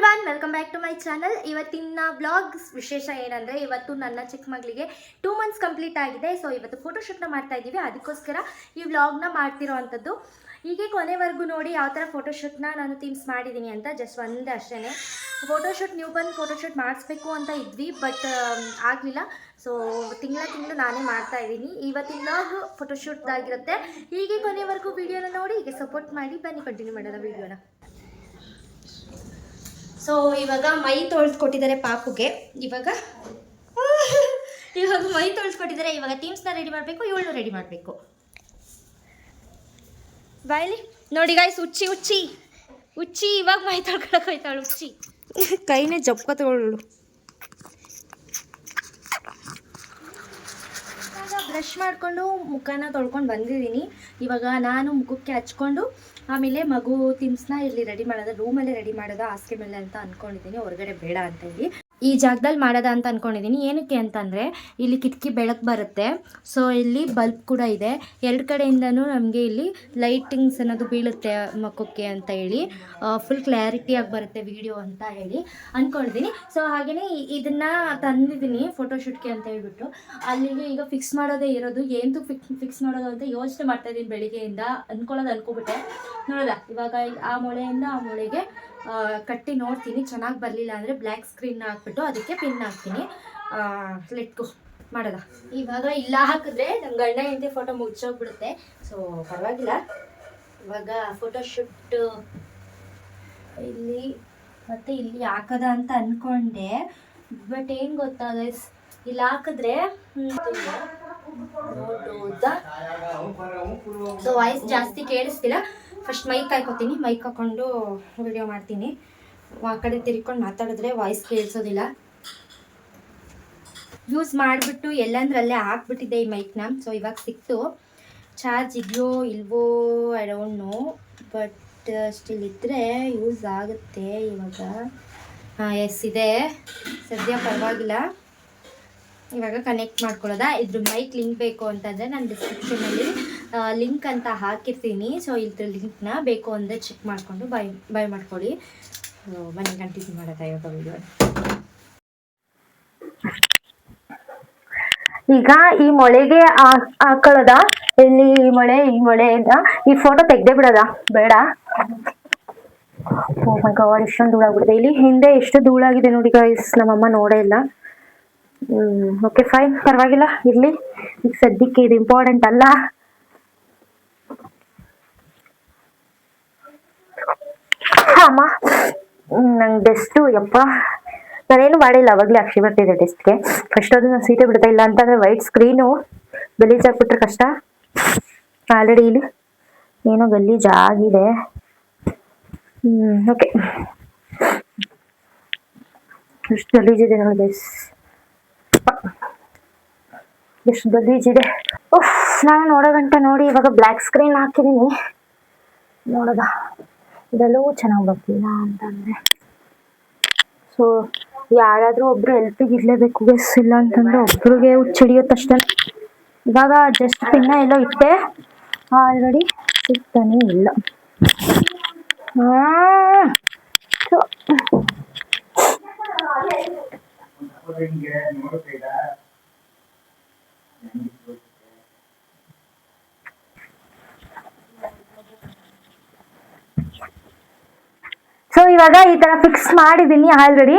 Everyone, welcome back to my channel. ಇವತ್ತಿನ blog ವಿಶೇಷ ಏನಂದರೆ, ಇವತ್ತು ನನ್ನ ಚಿಕ್ಕ ಮಗಳಿಗೆ 2 ಮಂತ್ಸ್ ಕಂಪ್ಲೀಟ್ ಆಗಿದೆ. ಸೊ ಇವತ್ತು ಫೋಟೋಶೂಟ್ನ ಮಾಡ್ತಾ ಇದ್ದೀವಿ. ಅದಕ್ಕೋಸ್ಕರ ಈ ವ್ಲಾಗ್ನ ಮಾಡ್ತಿರೋ ಅಂಥದ್ದು. ಹೀಗೆ ಕೊನೆವರೆಗೂ ನೋಡಿ ಯಾವ ಥರ ಫೋಟೋಶೂಟ್ನ ನಾನು ಥೀಮ್ಸ್ ಮಾಡಿದ್ದೀನಿ ಅಂತ. ಜಸ್ಟ್ ಒಂದೇ ಅಷ್ಟೇ ಫೋಟೋಶೂಟ್, ನೀವು ಬಂದು ಫೋಟೋಶೂಟ್ ಮಾಡಿಸ್ಬೇಕು ಅಂತ ಇದ್ವಿ, ಬಟ್ ಆಗಲಿಲ್ಲ. ಸೊ ತಿಂಗಳು ನಾನೇ ಮಾಡ್ತಾ ಇದ್ದೀನಿ. ಇವತ್ತಿನ ಬ್ಲಾಗ್ ಫೋಟೋಶೂಟ್ದಾಗಿರುತ್ತೆ. ಹೀಗೆ ಕೊನೆವರೆಗೂ ವೀಡಿಯೋನ ನೋಡಿ, ಹೀಗೆ ಸಪೋರ್ಟ್ ಮಾಡಿ. ಬನ್ನಿ ಕಂಟಿನ್ಯೂ ಮಾಡೋಣ ವೀಡಿಯೋನ. ಸೊ ಇವಾಗ ಮೈ ತೊಳೆಸ್ಕೊಟ್ಟಿದ್ದಾರೆ ಪಾಪುಗೆ. ಇವಾಗ ಮೈ ತೊಳೆಸ್ಕೊಟ್ಟಿದ್ದಾರೆ. ಇವಾಗ ಥೀಮ್ಸ್ನ ರೆಡಿ ಮಾಡಬೇಕು, ಇವಳನ್ನು ರೆಡಿ ಮಾಡಬೇಕು. ಬಾಯ್ಲಿ ನೋಡಿ ಗಾಯ್ಸ್, ಉಚ್ಚಿ ಇವಾಗ ಮೈ ತೊಳ್ಕೊಳಕ್ಕೆ ಹೋಯ್ತಾಳು. ಉಚ್ಚಿ ಕೈನೇ ಜಪ್ಕೊತಗಳು. ಬ್ರಷ್ ಮಾಡಿಕೊಂಡು ಮುಖನ ತೊಳ್ಕೊಂಡು ಬಂದಿದ್ದೀನಿ. ಇವಾಗ ನಾನು ಮುಖಕ್ಕೆ ಹಚ್ಕೊಂಡು ಆಮೇಲೆ ಮಗು ಥೀಮ್ಸ್ನ ಇಲ್ಲಿ ರೆಡಿ ಮಾಡೋದು, ರೂಮಲ್ಲೇ ರೆಡಿ ಮಾಡೋದು, ಹಾಸಿಗೆ ಮೇಲೆ ಅಂತ ಅಂದ್ಕೊಂಡಿದ್ದೀನಿ. ಹೊರಗಡೆ ಬೇಡ ಅಂತ ಹೇಳಿ ಈ ಜಾಗದಲ್ಲಿ ಮಾಡೋದ ಅಂತ ಅಂದ್ಕೊಂಡಿದ್ದೀನಿ. ಏನಕ್ಕೆ ಅಂತಂದರೆ ಇಲ್ಲಿ ಕಿಟಕಿ ಬೆಳಕು ಬರುತ್ತೆ. ಸೊ ಇಲ್ಲಿ ಬಲ್ಬ್ ಕೂಡ ಇದೆ. ಎರಡು ಕಡೆಯಿಂದನೂ ನಮಗೆ ಇಲ್ಲಿ ಲೈಟಿಂಗ್ಸ್ ಅನ್ನೋದು ಬೀಳುತ್ತೆ ಮುಖಕ್ಕೆ ಅಂತ ಹೇಳಿ, ಫುಲ್ ಕ್ಲಾರಿಟಿಯಾಗಿ ಬರುತ್ತೆ ವಿಡಿಯೋ ಅಂತ ಹೇಳಿ ಅಂದ್ಕೊಂಡಿದ್ದೀನಿ. ಸೊ ಹಾಗೆಯೇ ಇದನ್ನು ತಂದಿದ್ದೀನಿ ಫೋಟೋಶೂಟ್ಗೆ ಅಂತ ಹೇಳ್ಬಿಟ್ಟು. ಅಲ್ಲಿಗೆ ಈಗ ಫಿಕ್ಸ್ ಮಾಡೋದೇ ಇರೋದು. ಏನು ಫಿಕ್ಸ್ ಮಾಡೋದು ಅಂತ ಯೋಚನೆ ಮಾಡ್ತಾಯಿದ್ದೀನಿ ಬೆಳಿಗ್ಗೆಯಿಂದ. ಅನ್ಕೋಬಿಟ್ಟೆ. ನೋಡೋದಾ, ಇವಾಗ ಆ ಮೊಳೆಯಿಂದ ಆ ಮೊಳೆಗೆ ಕಟ್ಟಿ ನೋಡ್ತೀನಿ. ಚೆನ್ನಾಗಿ ಬರಲಿಲ್ಲ ಅಂದರೆ ಬ್ಲ್ಯಾಕ್ ಸ್ಕ್ರೀನ್ ಹಾಕ್ಬಿಟ್ಟು ಅದಕ್ಕೆ ಪಿನ್ ಹಾಕ್ತೀನಿ. ಲೆಟ್ಕು ಮಾಡೋದ. ಇವಾಗ ಇಲ್ಲ ಹಾಕಿದ್ರೆ ನಮ್ಮ ಗಂಡ ಹೆಂಡತಿ ಫೋಟೋ ಮುಚ್ಚೋಗ್ಬಿಡುತ್ತೆ. ಸೊ ಪರವಾಗಿಲ್ಲ. ಇವಾಗ ಫೋಟೋಶೂಟ್ ಇಲ್ಲಿ ಮತ್ತು ಇಲ್ಲಿ ಹಾಕೋದ ಅಂತ ಅಂದ್ಕೊಂಡೆ, ಬಟ್ ಏನು ಗೊತ್ತಾ ಗೈಸ್, ಇಲ್ಲಿ ಹಾಕಿದ್ರೆ ನೋಡೋದಾ. ಸೊ ವಾಯ್ಸ್ ಜಾಸ್ತಿ ಕೇಳಿಸ್ತಿಲ್ಲ. ಫಸ್ಟ್ ಮೈಕ್ ಹಾಕೋತೀನಿ. ಮೈಕ್ ಹಾಕ್ಕೊಂಡು ವಿಡಿಯೋ ಮಾಡ್ತೀನಿ. ಆ ಕಡೆ ತಿರ್ಕೊಂಡು ಮಾತಾಡಿದ್ರೆ ವಾಯ್ಸ್ ಕೇಳಿಸೋದಿಲ್ಲ. ಯೂಸ್ ಮಾಡಿಬಿಟ್ಟು ಎಲ್ಲಂದ್ರಲ್ಲೇ ಹಾಕ್ಬಿಟ್ಟಿದ್ದೆ ಈ ಮೈಕ್ನ. ಸೊ ಇವಾಗ ಸಿಕ್ತು. ಚಾರ್ಜ್ ಇದೆಯೋ ಇಲ್ವೋ I don't know, but still ಇದ್ದರೆ ಯೂಸ್ ಆಗುತ್ತೆ. ಇವಾಗ ಎಸ್ ಇದೆ, ಸದ್ಯ ಪರವಾಗಿಲ್ಲ. ಇವಾಗ ಕನೆಕ್ಟ್ ಮಾಡ್ಕೊಳ್ಳೋದಾ. ಇದ್ರ ಮೈಕ್ ಲಿಂಕ್ ಬೇಕು ಅಂತಂದರೆ ನಾನು ಡಿಸ್ಕ್ರಿಪ್ಷನಲ್ಲಿ ಲಿಂಕ್ ಅಂತ ಹಾಕಿರ್ತೀನಿ. ಸೊ ಇದ್ರ ಲಿಂಕ್ನ ಬೇಕು ಅಂದರೆ ಚೆಕ್ ಮಾಡಿಕೊಂಡು ಬೈ ಮಾಡ್ಕೊಳ್ಳಿ. ಬನ್ನಿ ಕಂಟಿನ್ಯೂ ಮಾಡೋದಾ ಇವಾಗ ವಿಡಿಯೋ. ಈಗ ಈ ಮೊಳೆಗೆ ಹಾಕೊಳ್ಳೋದ. ಇಲ್ಲಿ ಈ ಮೊಳೆಯಿಂದ ಈ ಫೋಟೋ ತೆಗ್ದೇ ಬಿಡೋದ ಬೇಡ. ಓ ಮೈ ಗಾಡ್, ಇಷ್ಟೊಂದು ಧೂಳಾಗ್ಬಿಟ್ಟಿದೆ. ಇಲ್ಲಿ ಹಿಂದೆ ಎಷ್ಟು ಧೂಳಾಗಿದೆ ನೋಡಿ ಗೈಸ್, ನಮ್ಮಮ್ಮ ನೋಡೇ ಇಲ್ಲ. ಓಕೆ ಫೈನ್, ಪರವಾಗಿಲ್ಲ, ಇರಲಿ. ಈಗ ಸದ್ಯಕ್ಕೆ ಇದು ಇಂಪಾರ್ಟೆಂಟ್ ಅಲ್ಲ. ಅಮ್ಮ ನಂಗೆ ಡೆಸ್ಟು, ಯಪ್ಪ ನಾನೇನು ಮಾಡಿಲ್ಲ. ಅವಾಗಲೇ ಅಕ್ಷಿ ಬರ್ತಿದೆ ಡೆಸ್ಟ್ಗೆ. ಫಸ್ಟ್ ಅದು ನಾನು ಸೀಟೇ ಬಿಡ್ತಾ ಇಲ್ಲ ಅಂತಂದರೆ ವೈಟ್ ಸ್ಕ್ರೀನು ಗಲೀಜಾಗ್ಬಿಟ್ರೆ ಕಷ್ಟ. ಆಲ್ರೆಡಿ ಇಲ್ಲಿ ಏನೋ ಗಲೀಜಾಗಿದೆ. ಓಕೆ, ಎಷ್ಟು ಗಲೀಜಿದೆ ನೋಡಿ ಗೈಸ್, ಎಷ್ಟು ಗಲೀಜಿದೆ. ನಾನು ನೋಡೋ ಗಂಟೆ ನೋಡಿ ಇವಾಗ ಬ್ಲ್ಯಾಕ್ ಸ್ಕ್ರೀನ್ ಹಾಕಿದ್ದೀನಿ. ನೋಡೋದ, ಇದೆಲ್ಲವೂ ಚೆನ್ನಾಗಿ ಬರ್ತಿಲ್ಲ ಅಂತಂದರೆ. ಸೊ ಯಾರಾದರೂ ಒಬ್ಬರು ಹೆಲ್ಪಿಗೆ ಇರಲೇಬೇಕು ಗೈಸ್, ಇಲ್ಲ ಅಂತಂದರೆ ಒಬ್ರಿಗೆ ಹುಚ್ಚಿಡಿಯುತ್ತಷ್ಟೇ. ಇವಾಗ ಜಸ್ಟ್ ಪಿನ್ನ ಎಲ್ಲೋ ಇಟ್ಟೆ, ಆಲ್ರೆಡಿ ಸಿಗ್ತಾನೆ ಇಲ್ಲ. ಸೊ ಸೊ ಇವಾಗ ಈ ತರ ಫಿಕ್ಸ್ ಮಾಡಿದ್ದೀನಿ ಆಲ್ರೆಡಿ.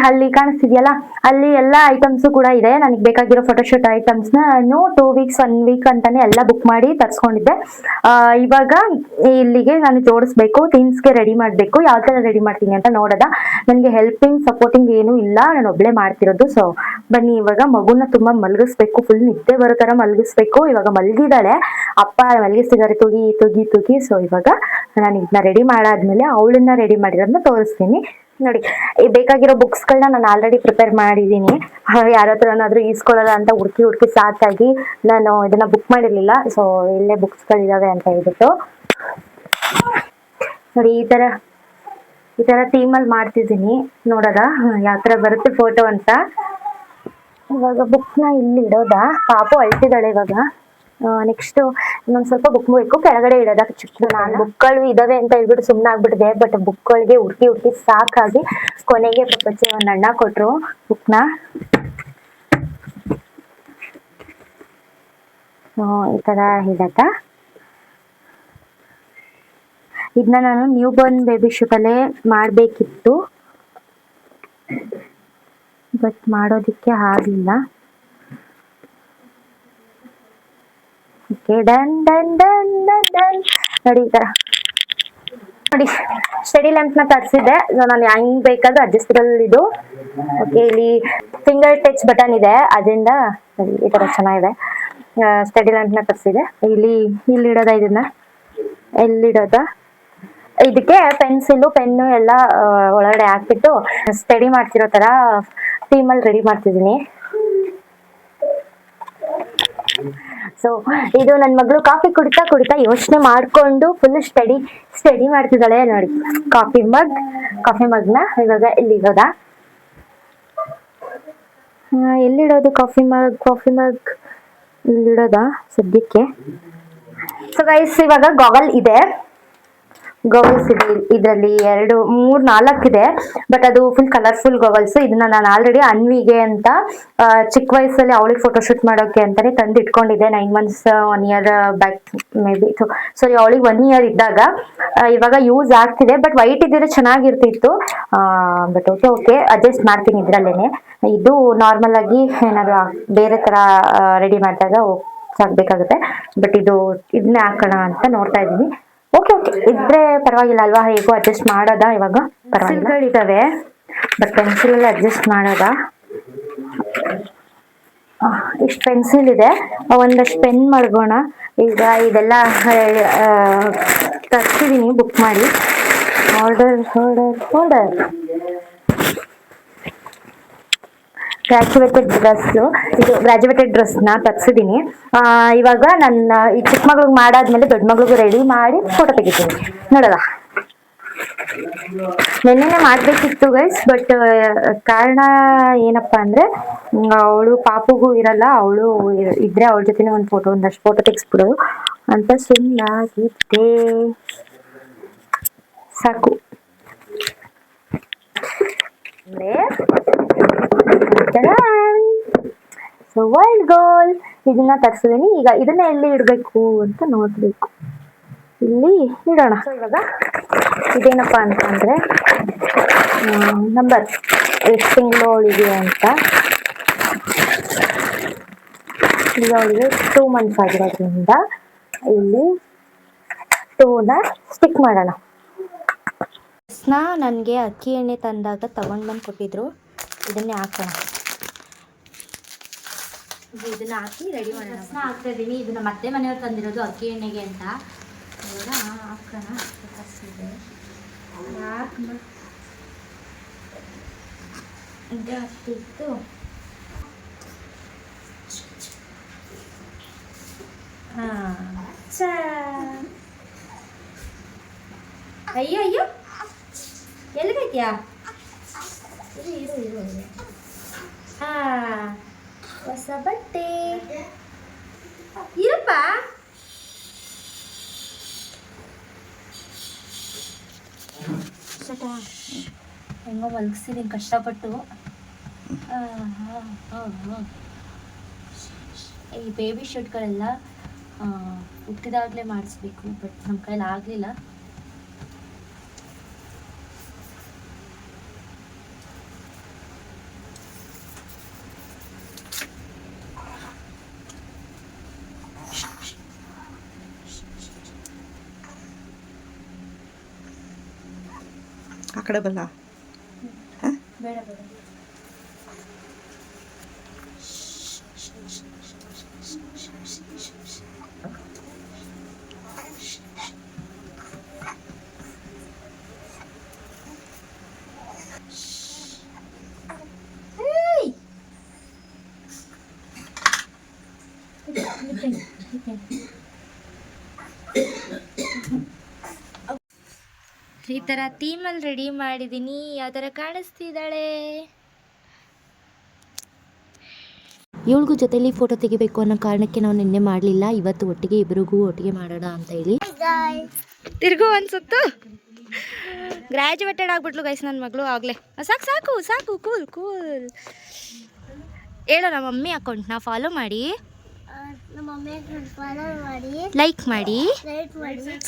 ಅಲ್ಲಿ ಕಾಣಿಸ್ತಿದೆಯಲ್ಲ, ಅಲ್ಲಿ ಎಲ್ಲ ಐಟಮ್ಸು ಕೂಡ ಇದೆ. ನನಗೆ ಬೇಕಾಗಿರೋ ಫೋಟೋಶೂಟ್ ಐಟಮ್ಸ್ನ ನಾನು 2 ವೀಕ್ಸ್ 1 ವೀಕ್ ಅಂತಾನೆ ಎಲ್ಲ ಬುಕ್ ಮಾಡಿ ತರಿಸ್ಕೊಂಡಿದ್ದೆ. ಇವಾಗ ಇಲ್ಲಿಗೆ ನಾನು ಜೋಡಿಸ್ಬೇಕು, ಥೀಮ್ಸ್ಗೆ ರೆಡಿ ಮಾಡಬೇಕು. ಯಾವ ಥರ ರೆಡಿ ಮಾಡ್ತೀನಿ ಅಂತ ನೋಡೋದ. ನನಗೆ ಹೆಲ್ಪಿಂಗ್ ಸಪೋರ್ಟಿಂಗ್ ಏನೂ ಇಲ್ಲ, ನಾನು ಒಬ್ಬಳೇ ಮಾಡ್ತಿರೋದು. ಸೊ ಬನ್ನಿ, ಇವಾಗ ಮಗುನ ತುಂಬ ಮಲಗಿಸ್ಬೇಕು, ಫುಲ್ ನಿದ್ದೆ ಬರೋ ಥರ ಮಲಗಿಸ್ಬೇಕು. ಇವಾಗ ಮಲಗಿದ್ದಾಳೆ, ಅಪ್ಪ ಮಲಗಿಸ್ತಿದ್ದಾರೆ ತುಗಿ. ಸೊ ಇವಾಗ ನಾನು ಇದನ್ನ ರೆಡಿ ಮಾಡಾದ್ಮೇಲೆ ಅವಳನ್ನ ರೆಡಿ ಮಾಡಿರೋದನ್ನ ತೋರಿಸ್ತೀನಿ ನೋಡಿ. ಬೇಕಾಗಿರೋ ಬುಕ್ಸ್ಗಳನ್ನ ನಾನು ಆಲ್ರೆಡಿ ಪ್ರಿಪೇರ್ ಮಾಡಿದ್ದೀನಿ. ಯಾರ ಹತ್ರನಾದ್ರೂ ಈಸ್ಕೊಳ್ಳೋದ ಅಂತ ಹುಡುಕಿ ಸಾಕಾಗಿ ನಾನು ಇದನ್ನ ಬುಕ್ ಮಾಡಿರಲಿಲ್ಲ. ಸೊ ಇಲ್ಲೇ ಬುಕ್ಸ್ಗಳಿದಾವೆ ಅಂತ ಹೇಳ್ಬಿಟ್ಟು ನೋಡಿ ಈ ಥರ ಥೀಮಲ್ಲಿ ಮಾಡ್ತಿದ್ದೀನಿ. ನೋಡೋದ ಯಾವ ಥರ ಬರುತ್ತೆ ಫೋಟೋ ಅಂತ. ಇವಾಗ ಬುಕ್ಸ್ನ ಇಲ್ಲಿ ಇಡೋದ. ಪಾಪು ಅಳ್ತಿದ್ದಾಳೆ ಇವಾಗ. ನೆಕ್ಸ್ಟು ಇನ್ನೊಂದು ಸ್ವಲ್ಪ ಬುಕ್ ಮುಗಿಕು ಕೆಳಗಡೆ ಇಡೋದಕ್ಕೆ ಚಿಕ್ಕ ನಾನು ಬುಕ್ಗಳು ಇದಾವೆ ಅಂತ ಹೇಳ್ಬಿಟ್ಟು ಸುಮ್ಮನೆ ಆಗ್ಬಿಟ್ಟಿದೆ. ಬಟ್ ಬುಕ್ಗಳಿಗೆ ಹುಡುಕಿ ಸಾಕಾಗಿ ಕೊನೆಗೆ ಪಪ್ಪಚ್ಚಿ ಒಂದು ಅಣ್ಣ ಕೊಟ್ಟರು ಬುಕ್ನ. ಈ ಥರ ಇಡತ್ತ ಇದನ್ನ ನಾನು ನ್ಯೂ ಬಾರ್ನ್ ಬೇಬಿ ಶೂಟಲ್ಲೇ ಮಾಡಬೇಕಿತ್ತು, ಬಟ್ ಮಾಡೋದಕ್ಕೆ ಆಗಲಿಲ್ಲ. Okay, done done done done done. ನೋಡಿ ಈ ಥರ ನೋಡಿ ಸ್ಟಡಿ ಲ್ಯಾಂಪ್ನ ತರಿಸಿದ್ದೆ ನಾನು, ಹೆಂಗ್ ಬೇಕಾದ್ರೂ ಅಡ್ಜಸ್ಟಬಲ್ ಇದು. ಓಕೆ, ಇಲ್ಲಿ ಫಿಂಗರ್ ಟಚ್ ಬಟನ್ ಇದೆ, ಅದರಿಂದ ಈ ಥರ ಚೆನ್ನಾಗಿದೆ. ಸ್ಟಡಿ ಲ್ಯಾಂಪ್ನ ತರಿಸಿದೆ. ಇಲ್ಲಿಡೋದ ಇದನ್ನ ಎಲ್ಲಿಡೋದ, ಇದಕ್ಕೆ ಪೆನ್ಸಿಲು ಪೆನ್ನು ಎಲ್ಲ ಒಳಗಡೆ ಹಾಕ್ಬಿಟ್ಟು ಸ್ಟಡಿ ಮಾಡ್ತಿರೋ ಥರ ಥೀಮಲ್ಲಿ ರೆಡಿ ಮಾಡ್ತಿದ್ದೀನಿ. ಸೊ ಇದು ನನ್ನ ಮಗಳು ಕಾಫಿ ಕುಡಿತಾ ಯೋಚನೆ ಮಾಡಿಕೊಂಡು ಫುಲ್ ಸ್ಟಡಿ ಮಾಡ್ತಿದ್ದಾಳೆ ನೋಡಿ. ಕಾಫಿ ಮಗ್ನ ಇವಾಗ ಎಲ್ಲಿಡೋದು ಕಾಫಿ ಮಗ್ ಇಲ್ಲಿಡೋದಾ ಸದ್ಯಕ್ಕೆ. ಸೊ ಗೈಸ್, ಇವಾಗ ಗಾಗಲ್ಸ್ ಇದೆ ಇದರಲ್ಲಿ 2, 3, 4 ಇದೆ. ಬಟ್ ಅದು ಫುಲ್ ಕಲರ್ಫುಲ್ ಗಾಗಲ್ಸ್. ಇದನ್ನ ನಾನು ಆಲ್ರೆಡಿ ಅನ್ವಿಗೆ ಅಂತ ಚಿಕ್ಕ ವಯಸ್ಸಲ್ಲಿ ಅವಳಿಗೆ ಫೋಟೋಶೂಟ್ ಮಾಡೋಕೆ ಅಂತಾನೆ ತಂದು ಇಟ್ಕೊಂಡಿದ್ದೆ. 9 months 1 year back maybe. Sorry, ಅವಳಿಗೆ 1 year ಇದ್ದಾಗ. ಇವಾಗ ಯೂಸ್ ಆಗ್ತಿದೆ, ಬಟ್ ವೈಟ್ ಇದ್ದಿದ್ರೆ ಚೆನ್ನಾಗಿರ್ತಿತ್ತು. ಬಟ್ ಓಕೆ ಅಡ್ಜಸ್ಟ್ ಮಾಡ್ತೀನಿ ಇದ್ರಲ್ಲೇನೆ. ಇದು ನಾರ್ಮಲ್ ಆಗಿ ಏನಾದ್ರು ಬೇರೆ ತರ ರೆಡಿ ಮಾಡಿದಾಗ ಸಾಕ್ಬೇಕಾಗುತ್ತೆ. ಬಟ್ ಇದನ್ನೇ ಹಾಕೋಣ ಅಂತ ನೋಡ್ತಾ ಇದ್ದೀನಿ. ಓಕೆ ಇದ್ರೆ ಪರವಾಗಿಲ್ಲ ಅಲ್ವಾ, ಹೇಗೋ ಅಡ್ಜಸ್ಟ್ ಮಾಡೋದಾ. ಇವಾಗ ಪೆನ್ಸಿಲ್ಗಳಿದ್ದಾವೆ, ಬಟ್ ಪೆನ್ಸಿಲಲ್ಲಿ ಅಡ್ಜಸ್ಟ್ ಮಾಡೋದಾ. ಇಷ್ಟು ಪೆನ್ಸಿಲ್ ಇದೆ, ಒಂದಷ್ಟು ಪೆನ್ ಮಡ್ಗೋಣ. ಈಗ ಇದೆಲ್ಲ ತರ್ಸಿದ್ದೀನಿ ಬುಕ್ ಮಾಡಿ. ಆರ್ಡರ್ ಗ್ರಾಜುವೇಟೆಡ್ ಡ್ರೆಸ್ನ ತರಿಸಿದ್ದೀನಿ. ಇವಾಗ ನನ್ನ ಈ ಚಿಕ್ಕ ಮಗಳಿಗೆ ಮಾಡಾದ್ಮೇಲೆ ದೊಡ್ಡ ಮಗಳಿಗೂ ರೆಡಿ ಮಾಡಿ ಫೋಟೋ ತೆಗಿತೀನಿ. ನೋಡೋದ ನೆನ್ನೆನೆ ಮಾಡಬೇಕಿತ್ತು ಗೈಸ್, ಬಟ್ ಕಾರಣ ಏನಪ್ಪ ಅಂದರೆ ಅವಳು ಪಾಪುಗೂ ಇರಲ್ಲ, ಅವಳು ಇದ್ರೆ ಅವಳ ಜೊತೆನೇ ಒಂದಷ್ಟು ಫೋಟೋ ತೆಗಿಸ್ಬಿಡೋದು ಅಂತ ಸುಮ್ಮನಾಗಿದ್ದೆ. ಸಾಕು ಸೊ ವೈಲ್ಡ್ ಗೋಲ್ ಇದನ್ನ ತರಿಸಿದೀನಿ. ಈಗ ಇದನ್ನ ಎಲ್ಲಿ ಇಡಬೇಕು ಅಂತ ನೋಡ್ಬೇಕು. ಇಲ್ಲಿ ಇಡೋಣ. ಸೊ ಇವಾಗ ಇದೇನಪ್ಪ ಅಂತಂದ್ರೆ ನಂಬರ್ ಎಷ್ಟು ತಿಂಗಳು ಅವಳಿಗೆ ಅಂತ. ಈಗ ಅವಳಿಗೆ 2 months ಆಗಿರೋದ್ರಿಂದ ಇಲ್ಲಿ 2ನ ಸ್ಟಿಕ್ ಮಾಡೋಣ. ನನಗೆ ಅಕ್ಕಿ ಎಣ್ಣೆ ತಂದಾಗ ತಗೊಂಡು ಬಂದು ಕೊಟ್ಟಿದ್ರು. ಇದನ್ನೇ ಹಾಕೋಣ. ಇದನ್ನ ಹಾಕಿ ರೆಡಿ ಮಾಡೋಣ. ಹಾಕ್ತಾ ಇದ್ದೀನಿ. ಇದನ್ನ ಮತ್ತೆ ಮನೆಯವ್ರು ತಂದಿರೋದು ಅಕ್ಕಿ ಎಣ್ಣೆಗೆ ಅಂತ. ಇವಾಗ ಹಾಕೋಣ. ಇದು ಹಾಕ್ತಿತ್ತು. ಅಯ್ಯೋ ಎಲ್ಲಿಗೈತ್ಯಾ? ಇರು ಹೊಸ ಬಟ್ಟೆ ಇರಪ್ಪ. ಹೆಂಗೋ ಮಲಗಿಸಿದೀನಿ ಕಷ್ಟಪಟ್ಟು. ಈ ಬೇಬಿ ಶೂಟ್ಗಳೆಲ್ಲ ಹುಟ್ಟಿದಾಗಲೇ ಮಾಡಿಸ್ಬೇಕು, ಬಟ್ ನಮ್ಮ ಕೈಲಿ ಆಗಲಿಲ್ಲ. ಆ ಕಡೆ ಬಲ್ಲ ಬೇಡ ಬೇಡ. ಈ ಥರ ಥೀಮಲ್ಲಿ ರೆಡಿ ಮಾಡಿದ್ದೀನಿ. ಯಾವ ಥರ ಕಾಣಿಸ್ತಿದ್ದಾಳೆ. ಇವಳಿಗೂ ಜೊತೆಲಿ ಫೋಟೋ ತೆಗಿಬೇಕು ಅನ್ನೋ ಕಾರಣಕ್ಕೆ ನಾವು ನಿನ್ನೆ ಮಾಡಲಿಲ್ಲ. ಇವತ್ತು ಒಟ್ಟಿಗೆ ಇಬ್ಬರಿಗೂ ಒಟ್ಟಿಗೆ ಮಾಡೋಣ ಅಂತ ಹೇಳಿ ತಿರ್ಗು ಅನ್ಸುತ್ತು. ಗ್ರ್ಯಾಜುಯೇಟೆಡ್ ಆಗ್ಬಿಟ್ಲು ಗೈಸ್ ನನ್ನ ಮಗಳು ಆಗಲೇ. ಸಾಕು ಸಾಕು ಸಾಕು ಕೂಲ್ ಕೂಲ್. ಹೇಳೋ ನಮ್ಮ ಮಮ್ಮಿ ಅಕೌಂಟ್ನ ಫಾಲೋ ಮಾಡಿ, ಲೈಕ್ ಮಾಡಿ,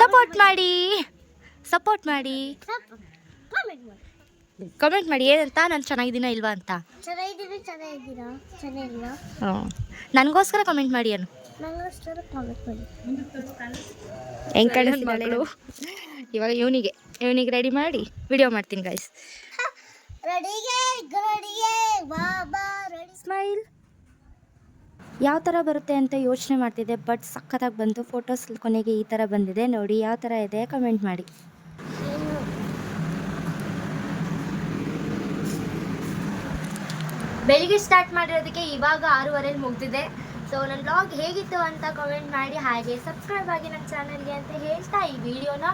ಸಪೋರ್ಟ್ ಮಾಡಿ, ಸಪೋರ್ಟ್ ಮಾಡಿ, ಕಮೆಂಟ್ ಮಾಡಿ ಏನಂತ ನಾನು ಚೆನ್ನಾಗಿದ್ದೀನ ಇಲ್ವಾ ಅಂತ. ಹ್ಞೂ ನನಗೋಸ್ಕರ ಕಮೆಂಟ್ ಮಾಡಿ ಅನು. ಹೆಂಗೆ ಕಾಣಿಸ್ತಿದ್ದಾಳು ಇವಾಗ. ಇವನಿಗೆ ರೆಡಿ ಮಾಡಿ ವಿಡಿಯೋ ಮಾಡ್ತೀನಿ ಗೈಸ್. ಸ್ಮೈಲ್ ಯಾವ ಥರ ಬರುತ್ತೆ ಅಂತ ಯೋಚನೆ ಮಾಡ್ತಿದ್ದೆ, ಬಟ್ ಸಖತ್ತಾಗಿ ಬಂತು. ಫೋಟೋಸ್ ಕೊನೆಗೆ ಈ ಥರ ಬಂದಿದೆ ನೋಡಿ. ಯಾವ ಥರ ಇದೆ ಕಮೆಂಟ್ ಮಾಡಿ. ಬೆಳಿಗ್ಗೆ ಸ್ಟಾರ್ಟ್ ಮಾಡಿರೋದಕ್ಕೆ ಇವಾಗ 6:15 ಮುಗ್ದಿದೆ. ಸೊ ನನ್ನ ಬ್ಲಾಗ್ ಹೇಗಿತ್ತು ಅಂತ ಕಮೆಂಟ್ ಮಾಡಿ, ಹಾಗೆ ಸಬ್ಸ್ಕ್ರೈಬ್ ಆಗಿ ನನ್ನ ಚಾನಲ್ಗೆ ಅಂತ ಹೇಳ್ತಾ ಈ ವಿಡಿಯೋನ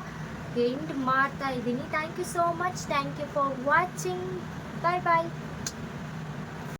ಎಂಡ್ ಮಾಡ್ತಾ ಇದ್ದೀನಿ. Thank you so much. Thank you for watching. Bye bye.